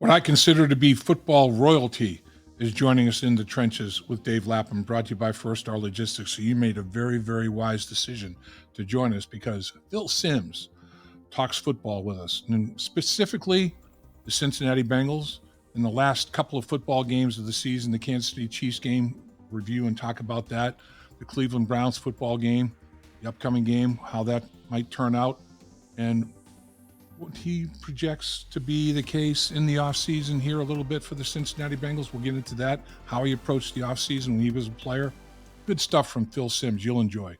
What I consider to be football royalty is joining us in the trenches with Dave Lapham, brought to you by First Star Logistics. So you made a very, very wise decision to join us because Phil Simms talks football with us, and specifically the Cincinnati Bengals in the last couple of football games of the season, the Kansas City Chiefs game, review and talk about that, the Cleveland Browns football game, the upcoming game, how that might turn out, and what he projects to be the case in the offseason here a little bit for the Cincinnati Bengals. We'll get into that, how he approached the offseason when he was a player. Good stuff from Phil Simms. You'll enjoy.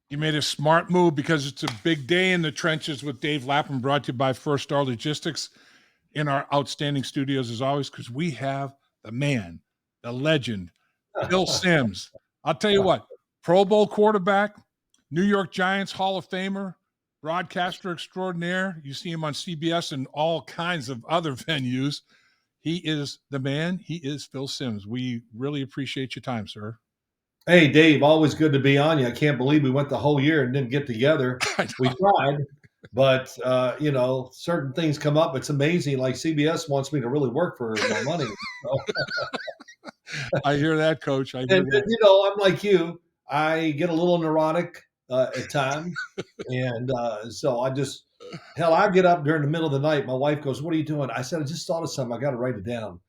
You made a smart move because it's a big day in the trenches with Dave Lapham, brought to you by First Star Logistics. In our outstanding studios, as always, because we have the man, the legend, Phil Simms. I'll tell you what, Pro Bowl quarterback, New York Giants Hall of Famer, broadcaster extraordinaire. You see him on CBS and all kinds of other venues. He is the man. He is Phil Simms. We really appreciate your time, sir. Hey, Dave, always good to be on you. I can't believe we went the whole year and didn't get together. We tried. But, certain things come up. It's amazing. Like CBS wants me to really work for my money. I hear that, Coach. I hear that. I'm like you. I get a little neurotic at times. And so I get up during the middle of the night. My wife goes, "What are you doing?" I said, "I just thought of something. I got to write it down."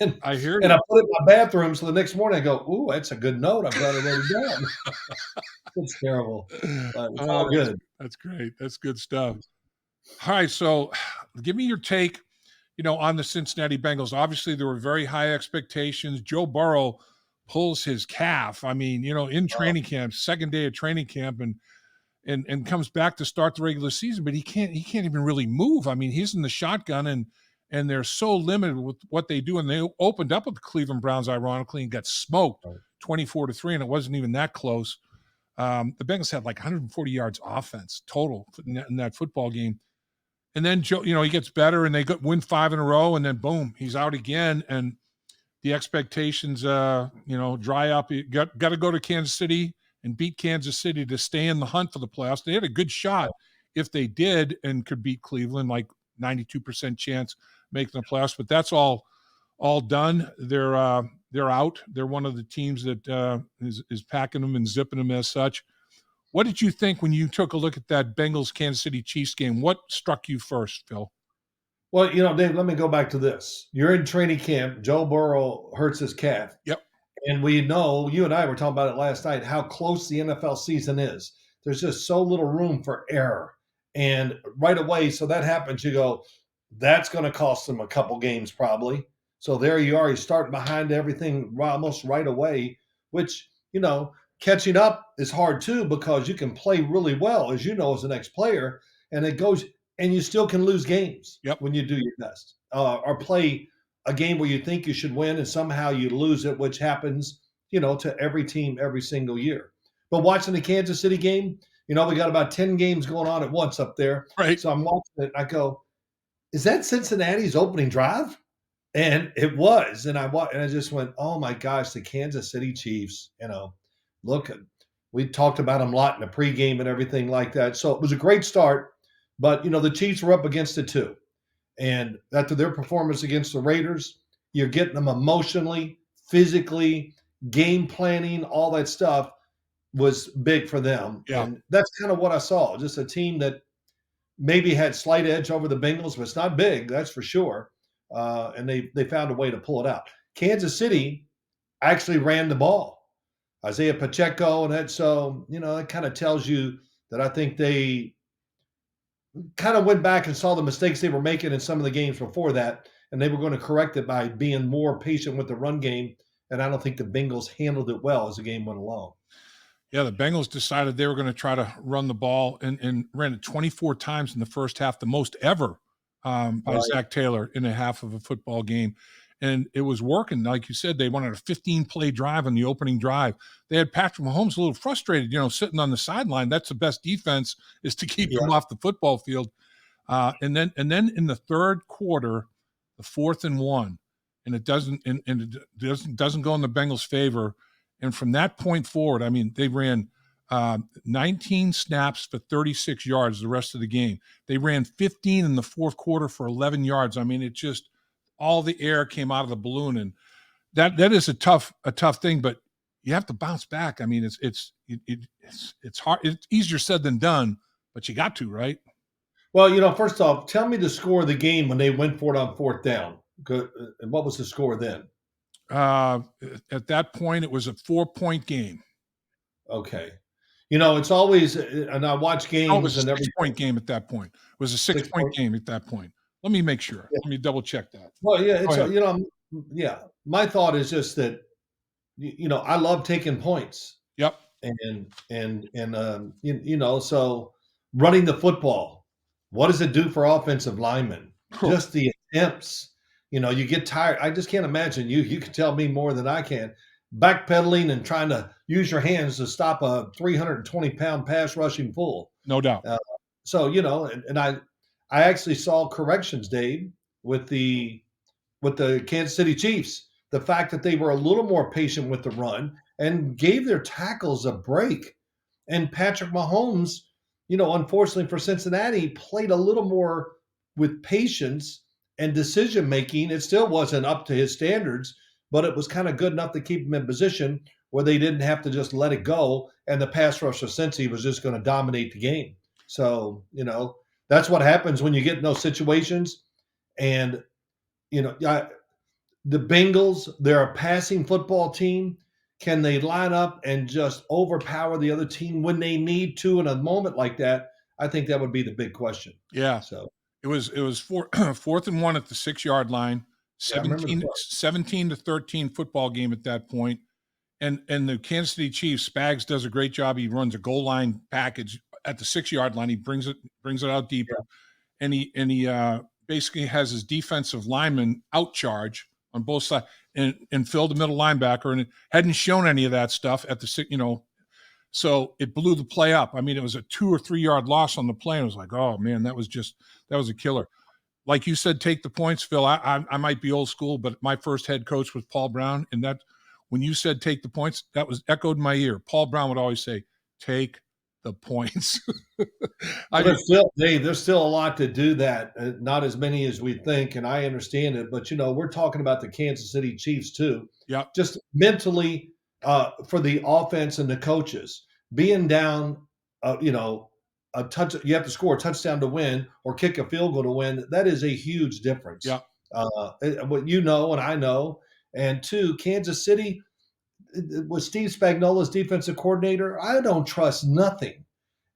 And I hear and I put it in my bathroom. So the next morning I go, "Ooh, that's a good note. I'm glad I wrote it down." It's terrible. But it's all good. That's great. That's good stuff. All right. So give me your take, on the Cincinnati Bengals. Obviously, there were very high expectations. Joe Burrow pulls his calf. I mean, in training camp, second day of training camp, and comes back to start the regular season, but he can't even really move. I mean, he's in the shotgun and they're so limited with what they do. And they opened up with the Cleveland Browns, ironically, and got smoked 24-3, and it wasn't even that close. The Bengals had like 140 yards offense total in that football game. And then Joe, he gets better and they win 5 in a row, and then boom, he's out again. And the expectations, dry up. You got to go to Kansas City and beat Kansas City to stay in the hunt for the playoffs. They had a good shot if they did and could beat Cleveland, like 92% chance making the playoffs. But that's all done. They're out. They're one of the teams that is packing them and zipping them as such. What did you think when you took a look at that Bengals-Kansas City Chiefs game? What struck you first, Phil? Well, Dave, let me go back to this. You're in training camp. Joe Burrow hurts his calf. Yep. And we know, you and I were talking about it last night, how close the NFL season is. There's just so little room for error. And right away, so that happens, you go, that's going to cost them a couple games probably. So there you are. You start behind everything almost right away, which, catching up is hard too, because you can play really well, as you know, as an ex-player, and it goes, and you still can lose games when you do your best, or play a game where you think you should win and somehow you lose it, which happens, to every team every single year. But watching the Kansas City game, we got about 10 games going on at once up there. Right. So I'm watching it and I go, is that Cincinnati's opening drive? And it was. And I just went, oh my gosh, the Kansas City Chiefs, look, we talked about them a lot in the pregame and everything like that. So it was a great start. But, the Chiefs were up against it too. And after their performance against the Raiders, you're getting them emotionally, physically, game planning, all that stuff was big for them. Yeah. And that's kind of what I saw. Just a team that maybe had slight edge over the Bengals, but it's not big, that's for sure. And they found a way to pull it out. Kansas City actually ran the ball. Isaiah Pacheco, and that, so, that kind of tells you that I think they kind of went back and saw the mistakes they were making in some of the games before that, and they were going to correct it by being more patient with the run game, and I don't think the Bengals handled it well as the game went along. Yeah, the Bengals decided they were going to try to run the ball and ran it 24 times in the first half, the most ever by Zach Taylor in a half of a football game. And it was working. Like you said, they wanted a 15-play drive on the opening drive. They had Patrick Mahomes a little frustrated, sitting on the sideline. That's the best defense, is to keep him off the football field. And then in the third quarter, the 4th and 1, and it doesn't and it doesn't go in the Bengals' favor. And from that point forward, I mean, they ran 19 snaps for 36 yards the rest of the game. They ran 15 in the fourth quarter for 11 yards. I mean, it just all the air came out of the balloon, and that is a tough thing. But you have to bounce back. I mean, it's hard. It's easier said than done, but you got to, right? Well, first off, tell me the score of the game when they went for it on fourth down. And what was the score then? At that point, it was a 4-point game. Okay. It's always, and I watch games. No, it was a 6-point game at that point. It was a 6-point game at that point. Let me make sure. Yeah. Let me double check that. Well, yeah, my thought is just that, I love taking points. Yep. So running the football, what does it do for offensive linemen? Cool. Just the attempts. You get tired. I just can't imagine you can tell me more than I can. Backpedaling and trying to use your hands to stop a 320-pound pass rushing full. No doubt. And I actually saw corrections, Dave, with the Kansas City Chiefs. The fact that they were a little more patient with the run and gave their tackles a break. And Patrick Mahomes, unfortunately for Cincinnati, played a little more with patience and decision making. It still wasn't up to his standards, but it was kind of good enough to keep him in position where they didn't have to just let it go. And the pass rush of Cincy was just going to dominate the game. So, that's what happens when you get in those situations. And, the Bengals, they're a passing football team. Can they line up and just overpower the other team when they need to in a moment like that? I think that would be the big question. Yeah. So it was 4th and 1 at the 6-yard line, 17-13 football game at that point. And the Kansas City Chiefs, Spags does a great job. He runs a goal line package at the 6-yard line. He brings it out deeper, and he basically has his defensive lineman out charge on both sides and filled the middle linebacker, and it hadn't shown any of that stuff at the so it blew the play up. I mean, it was a 2 or 3 yard loss on the play. And it was like, oh man, that was a killer. Like you said, take the points, Phil. I might be old school, but my first head coach was Paul Brown, and that when you said take the points, that was echoed in my ear. Paul Brown would always say, take the points. There's still a lot to do that. Not as many as we think, and I understand it. But we're talking about the Kansas City Chiefs too. Yeah, just mentally for the offense and the coaches being down. A touch. You have to score a touchdown to win or kick a field goal to win. That is a huge difference. Yeah. What and I know, and two, Kansas City. With Steve Spagnuolo's defensive coordinator, I don't trust nothing.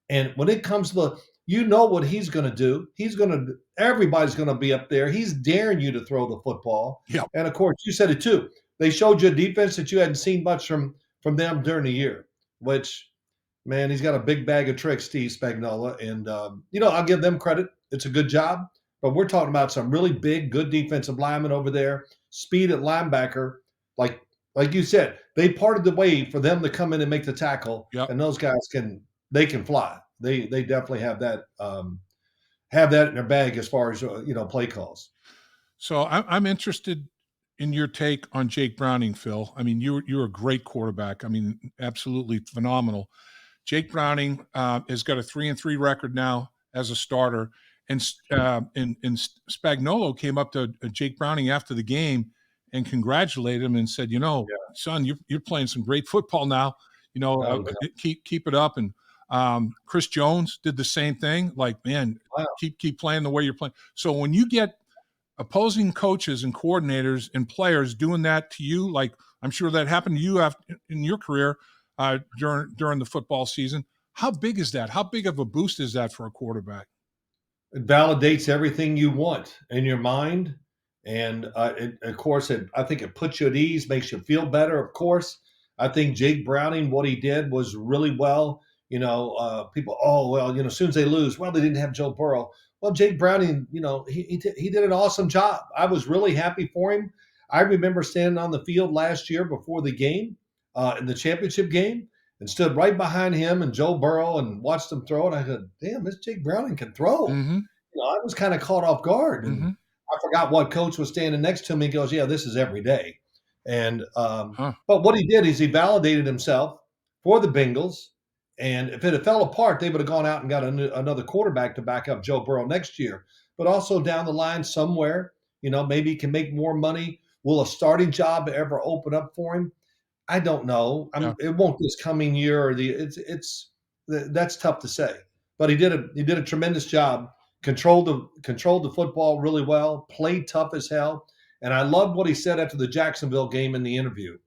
And when it comes to what he's going to do, everybody's going to be up there. He's daring you to throw the football. Yeah. And of course, you said it too. They showed you a defense that you hadn't seen much from them during the year, which, man, he's got a big bag of tricks, Steve Spagnuolo. And, I'll give them credit. It's a good job. But we're talking about some really big, good defensive linemen over there, speed at linebacker, like you said, they parted the way for them to come in and make the tackle, and those guys can fly. They definitely have that in their bag as far as play calls. So I'm interested in your take on Jake Browning, Phil. I mean, you're a great quarterback. I mean, absolutely phenomenal. Jake Browning has got a 3-3 record now as a starter, and Spagnuolo came up to Jake Browning after the game and congratulated him and said, son, you're playing some great football now. Keep it up. And Chris Jones did the same thing. Like, man, keep playing the way you're playing. So when you get opposing coaches and coordinators and players doing that to you, like I'm sure that happened to you in your career during the football season, how big is that? How big of a boost is that for a quarterback? It validates everything you want in your mind. And of course, I think it puts you at ease, makes you feel better. Of course, I think Jake Browning, what he did was really well. People, as soon as they lose, they didn't have Joe Burrow. Well, Jake Browning, he did an awesome job. I was really happy for him. I remember standing on the field last year before the game, in the championship game, and stood right behind him and Joe Burrow and watched him throw. And I said, damn, this Jake Browning can throw. Mm-hmm. I was kind of caught off guard. And mm-hmm. I forgot what coach was standing next to me. He goes, "Yeah, this is every day." And Huh. but what he did is he validated himself for the Bengals. And if it had fell apart, they would have gone out and got another quarterback to back up Joe Burrow next year. But also down the line somewhere, maybe he can make more money. Will a starting job ever open up for him? I don't know. Yeah. It won't this coming year or that's tough to say. But he did a tremendous job. Controlled the football really well. Played tough as hell. And I loved what he said after the Jacksonville game in the interview,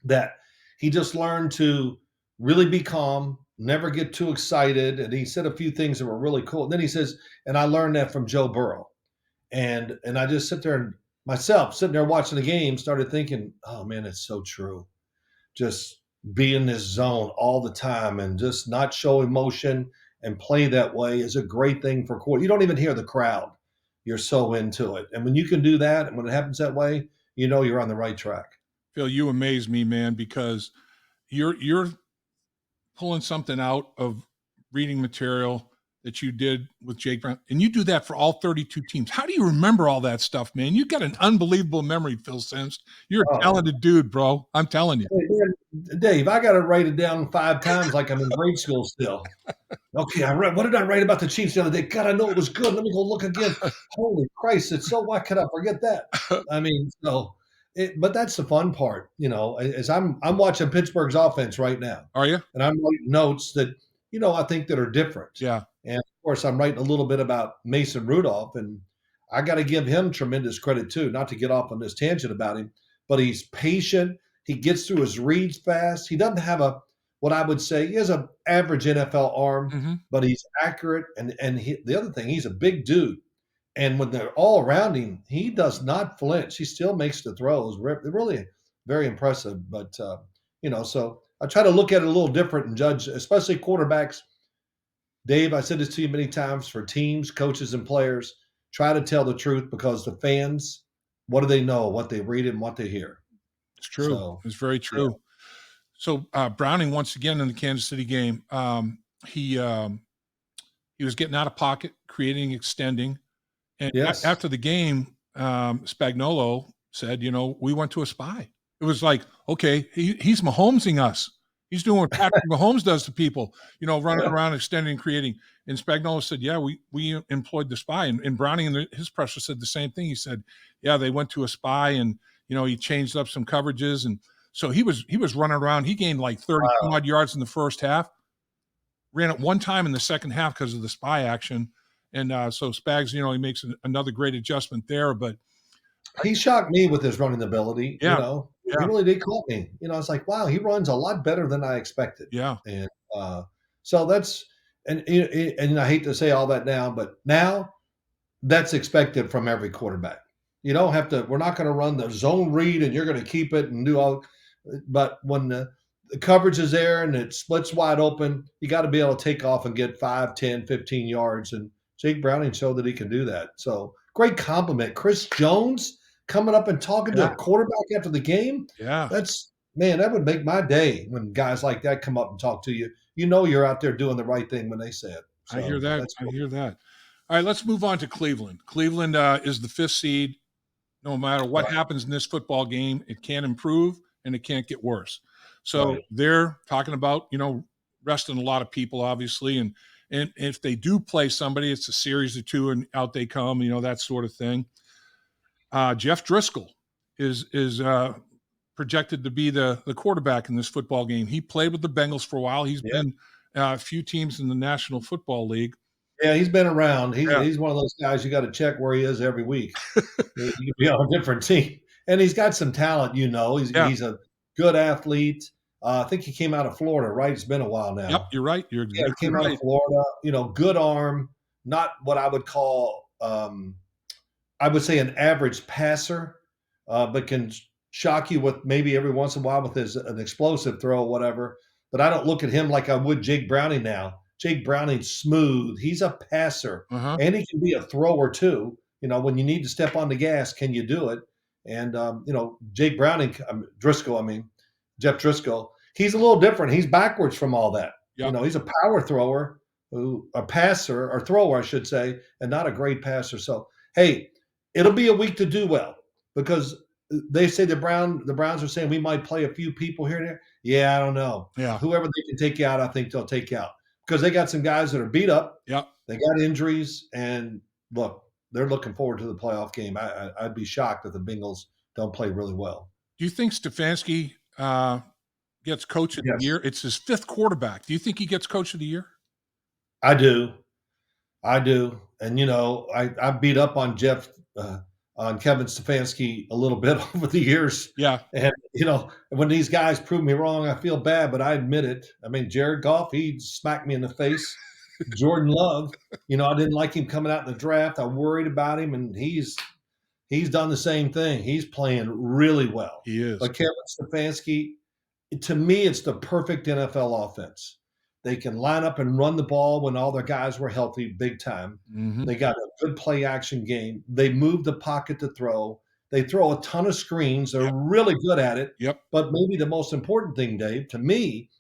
that he just learned to really be calm, never get too excited. And he said a few things that were really cool. And then he says, and I learned that from Joe Burrow. And I just sit there and myself sitting there watching the game started thinking, oh man, it's so true. Just be in this zone all the time and just not show emotion and play that way is a great thing for court. You don't even hear the crowd. You're so into it. And when you can do that and when it happens that way, you're on the right track. Phil, you amaze me, man, because you're pulling something out of reading material that you did with Jake Brown, and you do that for all 32 teams. How do you remember all that stuff, man? You got an unbelievable memory, Phil Sims. You're a talented dude, bro. I'm telling you. Hey, man, Dave, I got to write it down 5 times like I'm in grade school still. Okay, what did I write about the Chiefs the other day? God, I know it was good. Let me go look again. Holy Christ, why could I forget that? I mean, but that's the fun part, as I'm watching Pittsburgh's offense right now. Are you? And I'm writing notes that, I think that are different. Yeah. And of course, I'm writing a little bit about Mason Rudolph, and I got to give him tremendous credit too, not to get off on this tangent about him, but he's patient. He gets through his reads fast. He doesn't have what I would say, he has an average NFL arm, but he's accurate. And the other thing, he's a big dude. And when they're all around him, he does not flinch. He still makes the throws. They're really very impressive. But, so I try to look at it a little different and judge, especially quarterbacks. Dave, I said this to you many times, for teams, coaches, and players, try to tell the truth, because the fans, what do they know, what they read and what they hear? It's true. So, it's very true. Yeah. So Browning, once again in the Kansas City game, he was getting out of pocket, creating, extending. And Yes. after the game, Spagnuolo said, we went to a spy. It was like, okay, he's Mahomesing us. He's doing what Patrick Mahomes does to people, running around, extending, creating. And Spagnuolo said, yeah, we employed the spy. And Browning and his presser said the same thing. He said, yeah, they went to a spy, and, he changed up some coverages. And so he was running around. He gained like 30 odd yards in the first half, ran it one time in the second half because of the spy action. And so Spags, he makes another great adjustment there. But he shocked me with his running ability. Yeah. He really did caught me. It's like, wow, he runs a lot better than I expected. Yeah. And so that's and I hate to say all that now, but now that's expected from every quarterback. You don't have to. We're not going to run the zone read and you're going to keep it and do all. But when the coverage is there and it splits wide open, you got to be able to take off and get 5, 10, 15 yards. And Jake Browning showed that he can do that. So great compliment. Chris Jones coming up and talking to a quarterback after the game. Yeah. That would make my day when guys like that come up and talk to you. You're out there doing the right thing when they say it. So I hear that. I hear that. All right, let's move on to Cleveland. Cleveland is the 5th seed. No matter what happens in this football game, it can't improve and it can't get worse. So they're talking about, resting a lot of people, obviously. And if they do play somebody, it's a series of 2 and out they come, that sort of thing. Jeff Driskel is projected to be the quarterback in this football game. He played with the Bengals for a while. He's been a few teams in the National Football League. Yeah, he's been around. He's one of those guys you got to check where he is every week. He could be on a different team. And he's got some talent, He's a good athlete. I think he came out of Florida, right? It's been a while now. Yep, you're right. You're exactly he came out of Florida, good arm, not what I would call I would say an average passer, but can shock you with maybe every once in a while with an explosive throw or whatever. But I don't look at him like I would Jake Browning now. Jake Browning's smooth. He's a passer, and he can be a thrower too. When you need to step on the gas, can you do it? And Jake Browning, Jeff Driskel, he's a little different. He's backwards from all that. Yep. He's a power thrower, a passer or thrower, I should say, and not a great passer. So, hey, it'll be a week to do well because they say the Browns are saying we might play a few people here and there. Yeah, I don't know. Yeah. Whoever they can take out, I think they'll take out because they got some guys that are beat up. Yeah. They got injuries, and look, they're looking forward to the playoff game. I'd be shocked if the Bengals don't play really well. Do you think Stefanski gets coach of the year? It's his 5th quarterback. Do you think he gets coach of the year? I do. And, I beat up on on Kevin Stefanski a little bit over the years. Yeah. And, when these guys prove me wrong, I feel bad, but I admit it. I mean, Jared Goff, he smacked me in the face. Jordan Love, I didn't like him coming out in the draft. I worried about him, and he's done the same thing. He's playing really well. He is. But Kevin Stefanski, to me, it's the perfect NFL offense. They can line up and run the ball when all their guys were healthy, big time. Mm-hmm. They got a good play action game. They move the pocket to throw. They throw a ton of screens. They're really good at it. Yep. But maybe the most important thing, Dave, to me,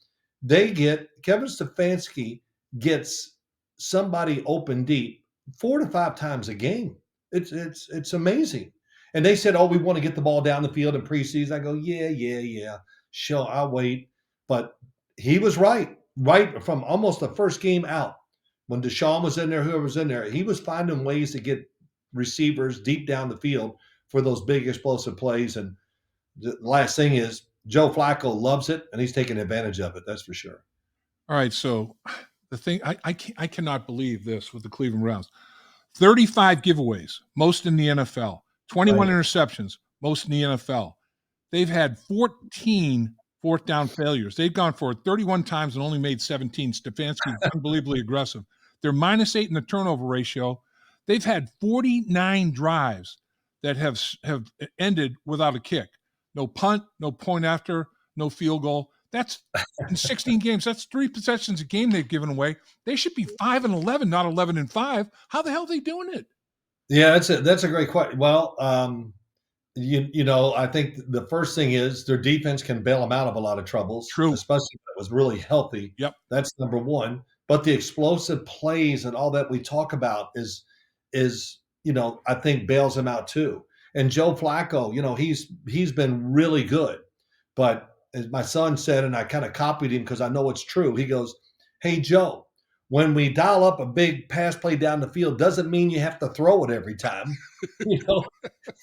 Kevin Stefanski gets somebody open deep 4 to 5 times a game. It's amazing. And they said, we want to get the ball down the field in preseason. I go, yeah. Sure, I'll wait. But he was right from almost the first game out. When Deshaun was in there, whoever was in there, he was finding ways to get receivers deep down the field for those big explosive plays. And the last thing is Joe Flacco loves it, and he's taking advantage of it. That's for sure. All right, so the thing I cannot believe this with the Cleveland Browns. 35 giveaways, most in the NFL. 21 interceptions, most in the NFL. They've had 14 fourth down failures. They've gone for it 31 times and only made 17. Stefanski is unbelievably aggressive. They're -8 in the turnover ratio. They've had 49 drives that have ended without a kick. No punt, no point after, no field goal. That's in 16 games. That's 3 possessions a game they've given away. They should be 5-11, not 11-5. How the hell are they doing it? Yeah, that's a great question. Well, I think the first thing is their defense can bail them out of a lot of troubles. True. Especially if it was really healthy. Yep. That's number one. But the explosive plays and all that we talk about is I think bails them out too. And Joe Flacco, he's been really good. But as my son said, and I kind of copied him because I know it's true, he goes, "Hey, Joe, when we dial up a big pass play down the field, doesn't mean you have to throw it every time."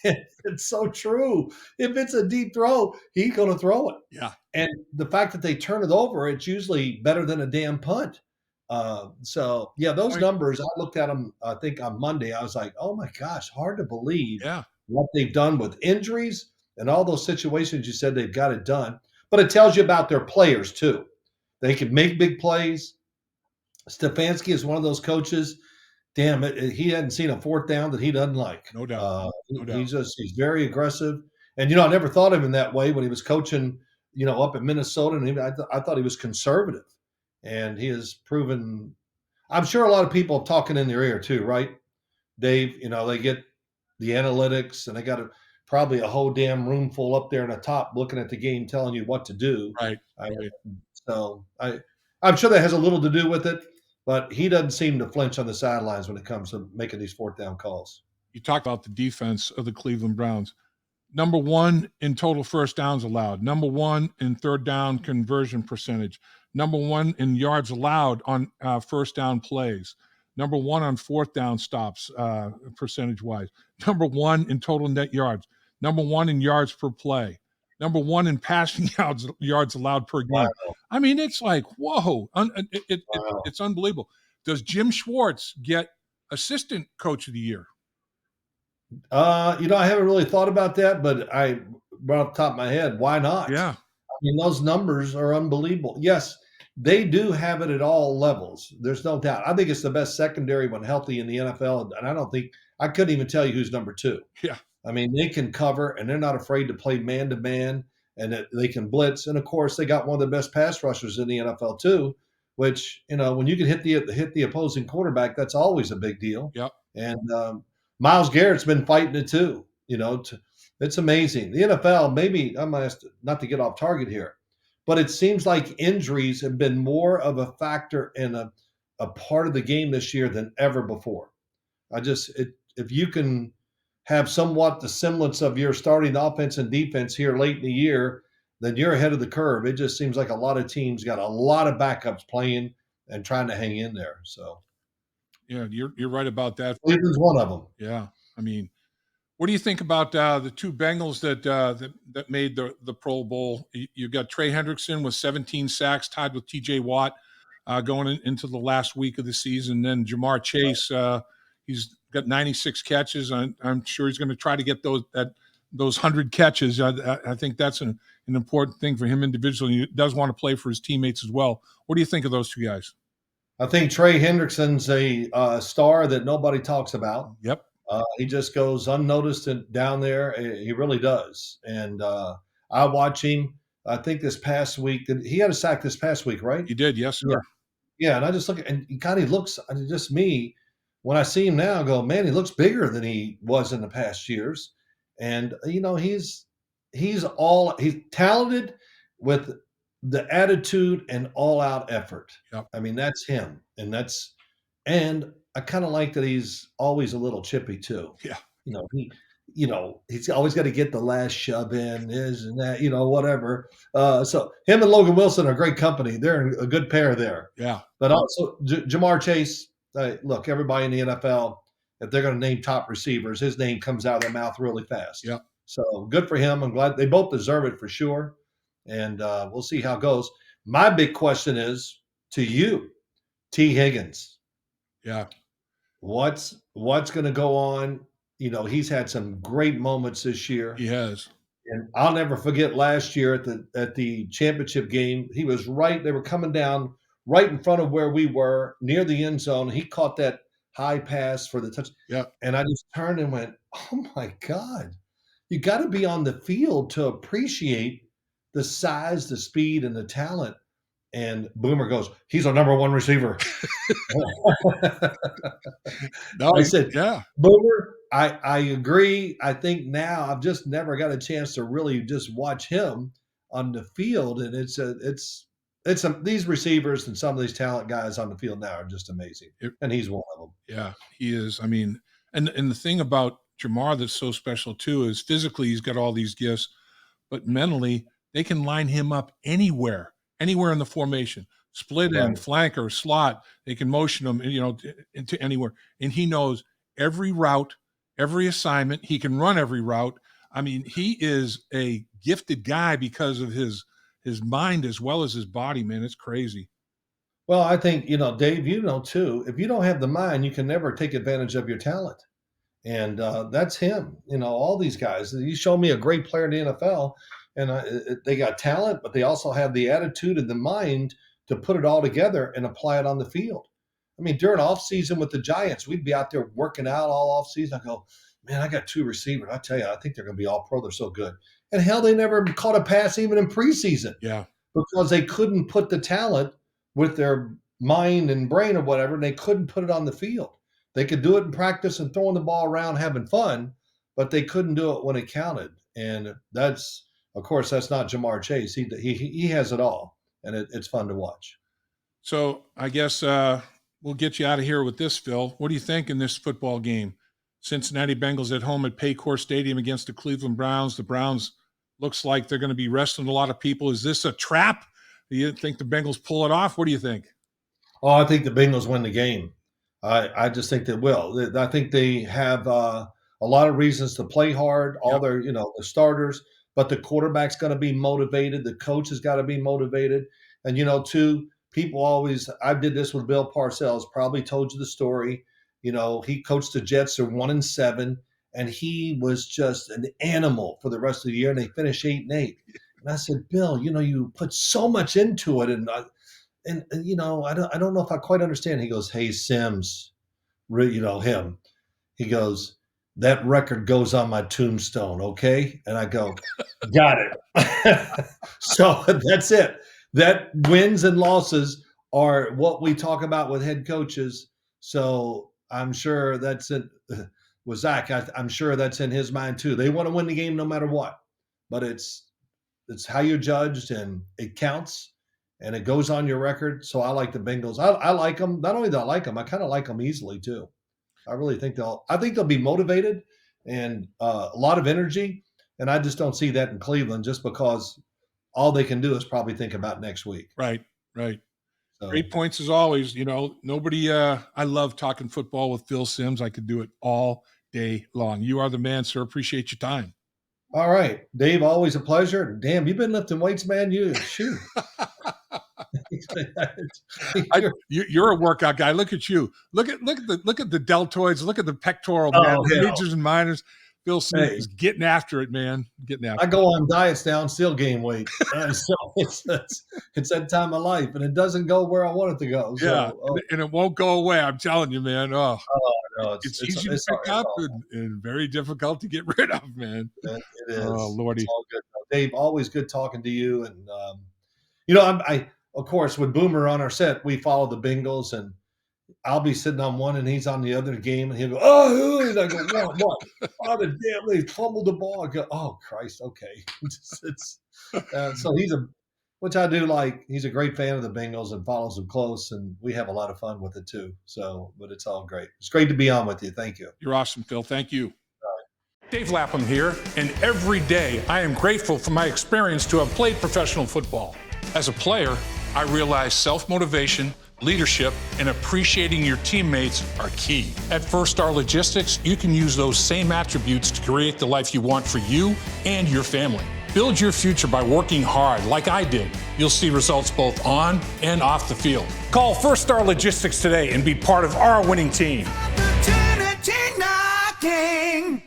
It's so true. If it's a deep throw, he's going to throw it. Yeah. And the fact that they turn it over, it's usually better than a damn punt. Those numbers, I looked at them, I think on Monday, I was like, oh my gosh, hard to believe what they've done with injuries and all those situations you said they've got it done. But it tells you about their players too. They can make big plays. Stefanski is one of those coaches. Damn it, he hadn't seen a fourth down that he doesn't like. No doubt. No doubt. He's very aggressive. And I never thought of him that way when he was coaching, up in Minnesota. And I thought he was conservative, and he has proven. I'm sure a lot of people are talking in their ear too, right, Dave? They get the analytics, and they got probably a whole damn room full up there in the top looking at the game, telling you what to do. Right. So I'm sure that has a little to do with it. But he doesn't seem to flinch on the sidelines when it comes to making these fourth down calls. You talked about the defense of the Cleveland Browns. Number 1 in total first downs allowed. Number 1 in third down conversion percentage. Number 1 in yards allowed on first down plays. Number 1 on fourth down stops percentage-wise. Number 1 in total net yards. Number 1 in yards per play. Number 1 in passing yards allowed per game. Wow. I mean, it's like, whoa. It's unbelievable. Does Jim Schwartz get assistant coach of the year? I haven't really thought about that, but right off the top of my head, why not? Yeah. I mean, those numbers are unbelievable. Yes, they do have it at all levels. There's no doubt. I think it's the best secondary when healthy in the NFL, and I couldn't even tell you who's number 2. Yeah. I mean, they can cover, and they're not afraid to play man-to-man, and they can blitz. And, of course, they got one of the best pass rushers in the NFL too, which, when you can hit the opposing quarterback, that's always a big deal. Yep. And Myles Garrett's been fighting it too. It's amazing. The NFL, maybe I'm asked not to get off target here, but it seems like injuries have been more of a factor in a part of the game this year than ever before. If you can have somewhat the semblance of your starting offense and defense here late in the year, then you're ahead of the curve. It just seems like a lot of teams got a lot of backups playing and trying to hang in there. So Yeah, you're right about that. Cleveland's one of them. Yeah, I mean, what do you think about the two Bengals that made the Pro Bowl? You got Trey Hendrickson with 17 sacks, tied with T.J. Watt, into the last week of the season. Then Jamar Chase, he's got 96 catches. I'm sure he's going to try to get those 100 catches. I think that's an important thing for him individually. He does want to play for his teammates as well. What do you think of those two guys? I think Trey Hendrickson's a star that nobody talks about. Yep. He just goes unnoticed and down there. He really does. And I watch him. I think this past week, he had a sack this past week, right? He did, yes, sir. Yeah. Yeah, and I just look at, and he kind of looks, just me, when I see him now, I go, man, he looks bigger than he was in the past years. And, he's talented with the attitude and all out effort. Yep. I mean, that's him. And I kind of like that he's always a little chippy too. Yeah. He's always got to get the last shove in, this and that, whatever. So him and Logan Wilson are great company. They're a good pair there. Yeah. But also Jamar Chase, look, everybody in the NFL, if they're going to name top receivers, his name comes out of their mouth really fast. Yeah. So good for him. I'm glad they both deserve it for sure. And we'll see how it goes. My big question is to you, T. Higgins. Yeah. What's going to go on? He's had some great moments this year. He has. And I'll never forget last year at the championship game. He was right. They were coming down right in front of where we were near the end zone. He caught that high pass for the touch. Yeah. And I just turned and went, oh my God, you got to be on the field to appreciate the size, the speed, and the talent. And Boomer goes, he's our number one receiver. I said, yeah, Boomer, I agree. I think now I've just never got a chance to really just watch him on the field. And these receivers and some of these talent guys on the field now are just amazing. And he's one of them. Yeah, he is. I mean, and the thing about Jamar that's so special too is physically he's got all these gifts, but mentally they can line him up anywhere in the formation, split end, flanker, slot. They can motion him, into anywhere. And he knows every route, every assignment. He can run every route. I mean, he is a gifted guy because of his mind as well as his body, man. It's crazy. Well, I think, Dave, too, if you don't have the mind, you can never take advantage of your talent. And that's him. All these guys. You show me a great player in the NFL, and they got talent, but they also have the attitude and the mind to put it all together and apply it on the field. I mean, during off season with the Giants, we'd be out there working out all off season. I go, man, I got two receivers. I tell you, I think they're going to be all pro. They're so good. And hell, they never caught a pass even in preseason. Yeah. Because they couldn't put the talent with their mind and brain or whatever, and they couldn't put it on the field. They could do it in practice and throwing the ball around, having fun, but they couldn't do it when it counted. And that's not Jamar Chase. He has it all, and it's fun to watch. So I guess we'll get you out of here with this, Phil. What do you think in this football game? Cincinnati Bengals at home at Paycor Stadium against the Cleveland Browns. The Browns looks like they're going to be resting a lot of people. Is this a trap? Do you think the Bengals pull it off? What do you think? Oh, I think the Bengals win the game. I just think they will. I think they have a lot of reasons to play hard. All their, the starters, but the quarterback's going to be motivated. The coach has got to be motivated. And, too, people always, I did this with Bill Parcells, probably told you the story. He coached the Jets. They're 1-7, and he was just an animal for the rest of the year. And they finished 8-8. And I said, Bill, you put so much into it. And I don't know if I quite understand. He goes, hey, Sims, him. He goes, that record goes on my tombstone, okay? And I go, got it. So that's it. That wins and losses are what we talk about with head coaches. So I'm sure that's it. With Zach, I'm sure that's in his mind too. They want to win the game no matter what. But it's how you're judged, and it counts. And it goes on your record. So I like the Bengals. I like them. Not only do I like them, I kind of like them easily too. I really think they'll be motivated. and a lot of energy. And I just don't see that in Cleveland, just because all they can do is probably think about next week. Right. So, Great points as always. Nobody, I love talking football with Phil Simms. I could do it all day long. You are the man, sir. Appreciate your time. all right, Dave, always a pleasure. Damn, you've been lifting weights, man. Shoot. You're a workout guy. Look at you. Look at the deltoids. Look at the pectoral, man. Majors and minors. Phil Simms is getting after it, man. I go on diets now and still gain weight. So it's that time of life, and it doesn't go where I want it to go. So, and it won't go away. I'm telling you, man. No, it's easy to pick up and very difficult to get rid of, man. It is. Oh, Lordy. It's all good. Dave, always good talking to you. And I of course, with Boomer on our set, we follow the Bengals, and I'll be sitting on one and he's on the other game, and he'll go, "Oh," and I go, "What? Oh, the damn, they fumbled the ball." I go, "Oh, Christ, okay." So which I do like. He's a great fan of the Bengals and follows them close, and we have a lot of fun with it too. So, but it's all great. It's great to be on with you. Thank you. You're awesome, Phil. Thank you. Dave Lapham here, and every day I am grateful for my experience to have played professional football. As a player, I realized self-motivation, leadership, and appreciating your teammates are key. At First Star Logistics, you can use those same attributes to create the life you want for you and your family. Build your future by working hard like I did. You'll see results both on and off the field. Call First Star Logistics today and be part of our winning team. Opportunity knocking.